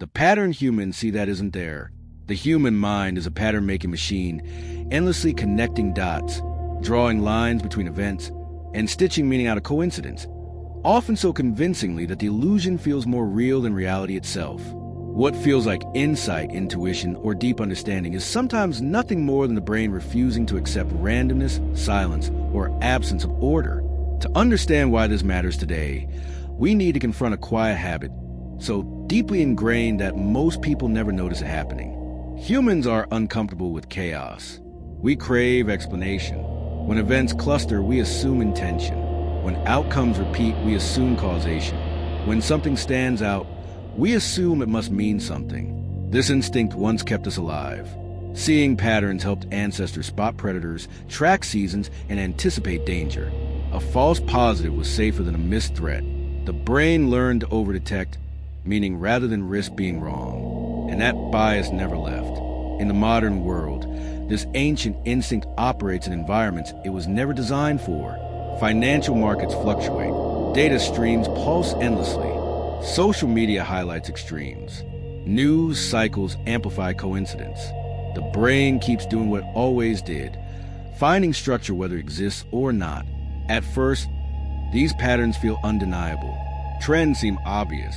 The pattern humans see that isn't there. The human mind is a pattern-making machine, endlessly connecting dots, drawing lines between events, and stitching meaning out of coincidence, often so convincingly that the illusion feels more real than reality itself. What feels like insight, intuition, or deep understanding is sometimes nothing more than the brain refusing to accept randomness, silence, or absence of order. To understand why this matters today, we need to confront a quiet habit so deeply ingrained that most people never notice it happening. Humans are uncomfortable with chaos. We crave explanation. When events cluster, we assume intention. When outcomes repeat, we assume causation. When something stands out, we assume it must mean something. This instinct once kept us alive. Seeing patterns helped ancestors spot predators, track seasons, and anticipate danger. A false positive was safer than a missed threat. The brain learned to overdetect, meaning rather than risk being wrong. And that bias never left. In the modern world, this ancient instinct operates in environments it was never designed for. Financial markets fluctuate. Data streams pulse endlessly. Social media highlights extremes. News cycles amplify coincidence. The brain keeps doing what it always did, finding structure whether it exists or not. At first, these patterns feel undeniable. Trends seem obvious.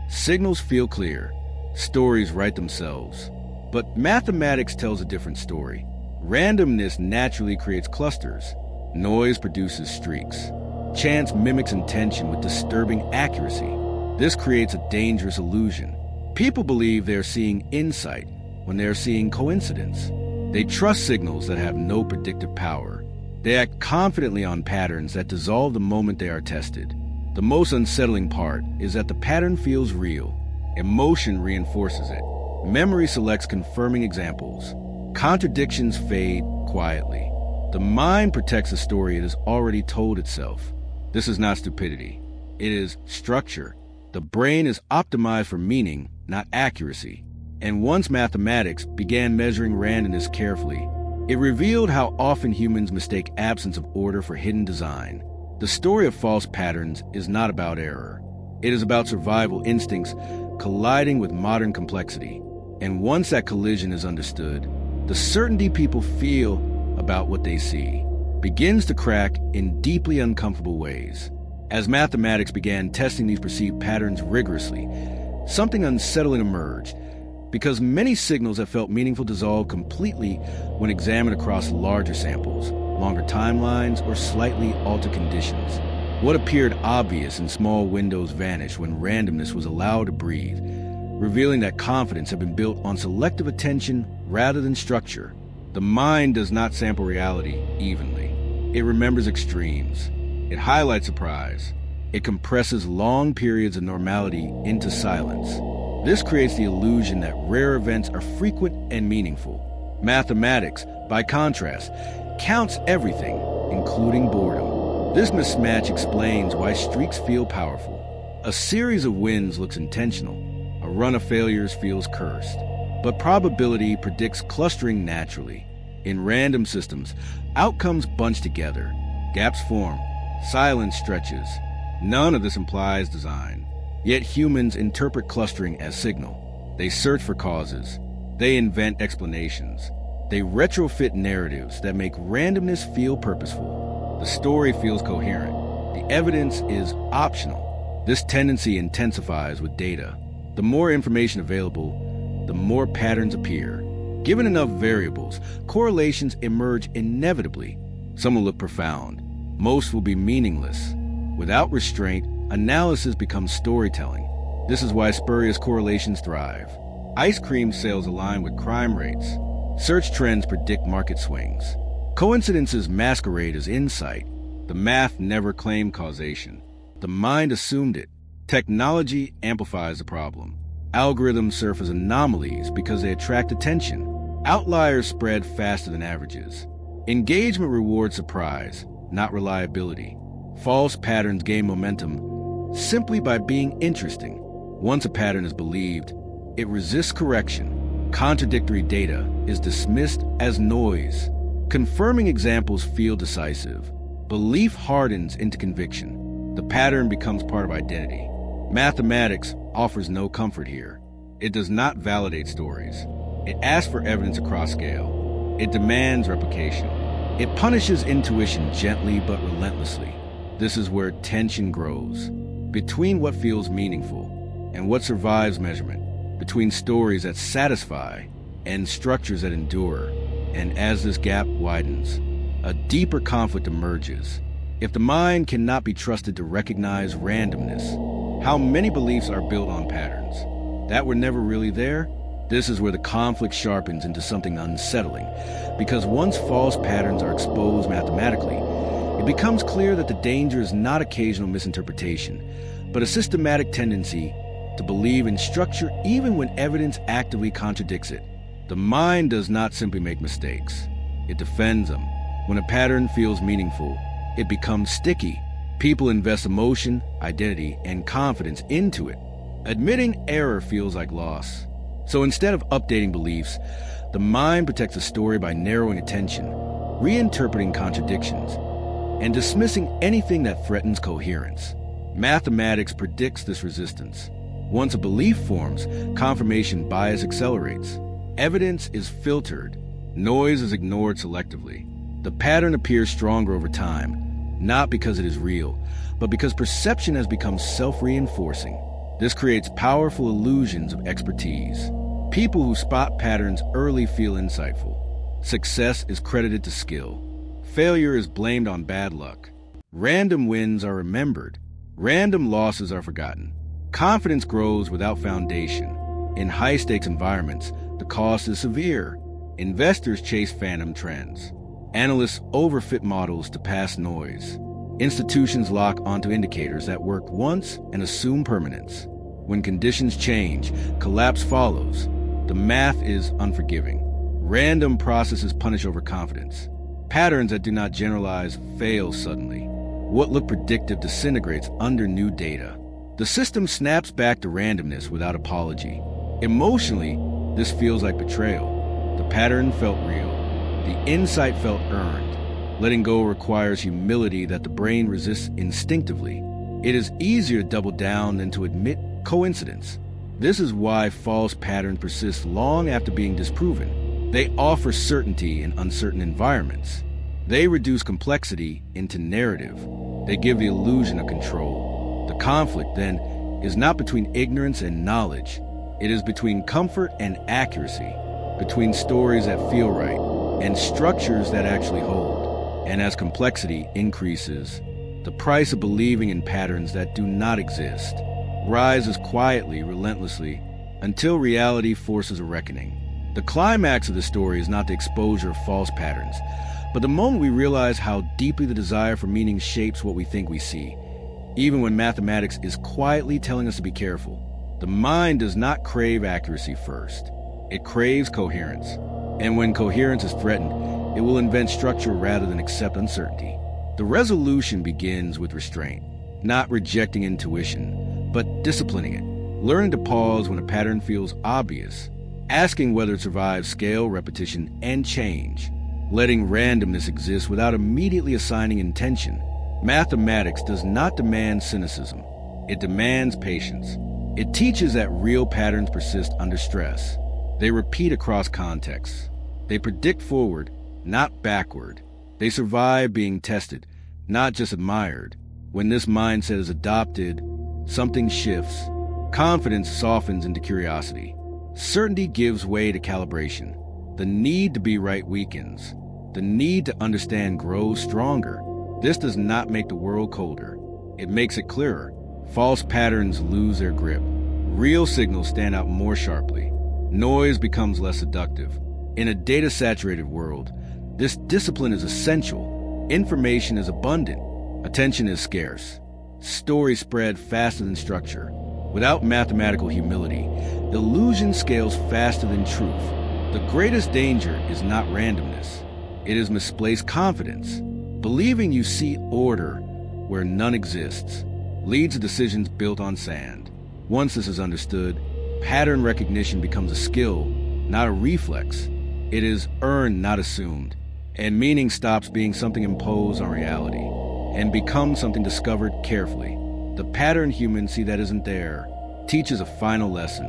Signals feel clear. Stories write themselves. But mathematics tells a different story. Randomness naturally creates clusters. Noise produces streaks. Chance mimics intention with disturbing accuracy. This creates a dangerous illusion. People believe they are seeing insight when they are seeing coincidence. They trust signals that have no predictive power. They act confidently on patterns that dissolve the moment they are tested. The most unsettling part is that the pattern feels real. Emotion reinforces it. Memory selects confirming examples. Contradictions fade quietly. The mind protects a story it has already told itself. This is not stupidity. It is structure. The brain is optimized for meaning, not accuracy. And once mathematics began measuring randomness carefully, it revealed how often humans mistake absence of order for hidden design. The story of false patterns is not about error. It is about survival instincts colliding with modern complexity. And once that collision is understood, the certainty people feel about what they see begins to crack in deeply uncomfortable ways. As mathematics began testing these perceived patterns rigorously, something unsettling emerged, because many signals that felt meaningful dissolved completely when examined across larger samples, longer timelines, or slightly altered conditions. What appeared obvious in small windows vanished when randomness was allowed to breathe, revealing that confidence had been built on selective attention rather than structure. The mind does not sample reality evenly. It remembers extremes. It highlights surprise. It compresses long periods of normality into silence. This creates the illusion that rare events are frequent and meaningful. Mathematics, by contrast, counts everything, including boredom. This mismatch explains why streaks feel powerful. A series of wins looks intentional. A run of failures feels cursed. But probability predicts clustering naturally. In random systems, outcomes bunch together. Gaps form. Silence stretches. None of this implies design. Yet humans interpret clustering as signal. They search for causes. They invent explanations. They retrofit narratives that make randomness feel purposeful. The story feels coherent. The evidence is optional. This tendency intensifies with data. The more information available, the more patterns appear. Given enough variables, correlations emerge inevitably. Some will look profound. Most will be meaningless. Without restraint, analysis becomes storytelling. This is why spurious correlations thrive. Ice cream sales align with crime rates. Search trends predict market swings. Coincidences masquerade as insight. The math never claimed causation. The mind assumed it. Technology amplifies the problem. Algorithms serve as anomalies because they attract attention. Outliers spread faster than averages. Engagement rewards surprise, not reliability. False patterns gain momentum simply by being interesting. Once a pattern is believed, it resists correction. Contradictory data is dismissed as noise. Confirming examples feel decisive. Belief hardens into conviction. The pattern becomes part of identity. Mathematics offers no comfort here. It does not validate stories. It asks for evidence across scale. It demands replication. It punishes intuition gently but relentlessly. This is where tension grows. Between what feels meaningful and what survives measurement. Between stories that satisfy and structures that endure. And as this gap widens, a deeper conflict emerges. If the mind cannot be trusted to recognize randomness, how many beliefs are built on patterns that were never really there? This is where the conflict sharpens into something unsettling, because once false patterns are exposed mathematically, it becomes clear that the danger is not occasional misinterpretation, but a systematic tendency to believe in structure even when evidence actively contradicts it. The mind does not simply make mistakes. It defends them. When a pattern feels meaningful, it becomes sticky. People invest emotion, identity, and confidence into it. Admitting error feels like loss. So instead of updating beliefs, the mind protects a story by narrowing attention, reinterpreting contradictions, and dismissing anything that threatens coherence. Mathematics predicts this resistance. Once a belief forms, confirmation bias accelerates. Evidence is filtered. Noise is ignored selectively. The pattern appears stronger over time, not because it is real, but because perception has become self-reinforcing. This creates powerful illusions of expertise. People who spot patterns early feel insightful. Success is credited to skill. Failure is blamed on bad luck. Random wins are remembered. Random losses are forgotten. Confidence grows without foundation. In high-stakes environments, the cost is severe. Investors chase phantom trends. Analysts overfit models to pass noise. Institutions lock onto indicators that worked once and assume permanence. When conditions change, collapse follows. The math is unforgiving. Random processes punish overconfidence. Patterns that do not generalize fail suddenly. What looked predictive disintegrates under new data. The system snaps back to randomness without apology. Emotionally, this feels like betrayal. The pattern felt real. The insight felt earned. Letting go requires humility that the brain resists instinctively. It is easier to double down than to admit coincidence. This is why false patterns persist long after being disproven. They offer certainty in uncertain environments. They reduce complexity into narrative. They give the illusion of control. The conflict, then, is not between ignorance and knowledge. It is between comfort and accuracy, between stories that feel right and structures that actually hold. And as complexity increases, the price of believing in patterns that do not exist rises quietly, relentlessly, until reality forces a reckoning. The climax of the story is not the exposure of false patterns, but the moment we realize how deeply the desire for meaning shapes what we think we see. Even when mathematics is quietly telling us to be careful, the mind does not crave accuracy first. It craves coherence. And when coherence is threatened, it will invent structure rather than accept uncertainty. The resolution begins with restraint, not rejecting intuition, but disciplining it. Learning to pause when a pattern feels obvious, asking whether it survives scale, repetition, and change. Letting randomness exist without immediately assigning intention. Mathematics does not demand cynicism. It demands patience. It teaches that real patterns persist under stress. They repeat across contexts. They predict forward, not backward. They survive being tested, not just admired. When this mindset is adopted, something shifts. Confidence softens into curiosity. Certainty gives way to calibration. The need to be right weakens. The need to understand grows stronger. This does not make the world colder. It makes it clearer. False patterns lose their grip. Real signals stand out more sharply. Noise becomes less seductive. In a data-saturated world, this discipline is essential. Information is abundant. Attention is scarce. Stories spread faster than structure. Without mathematical humility, illusion scales faster than truth. The greatest danger is not randomness. It is misplaced confidence. Believing you see order where none exists leads to decisions built on sand. Once this is understood, pattern recognition becomes a skill, not a reflex. It is earned, not assumed. And meaning stops being something imposed on reality and becomes something discovered carefully. The pattern humans see that isn't there teaches a final lesson.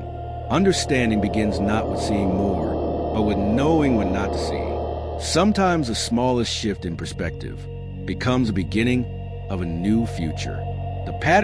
Understanding begins not with seeing more, but with knowing what not to see. Sometimes the smallest shift in perspective becomes the beginning of a new future. The pattern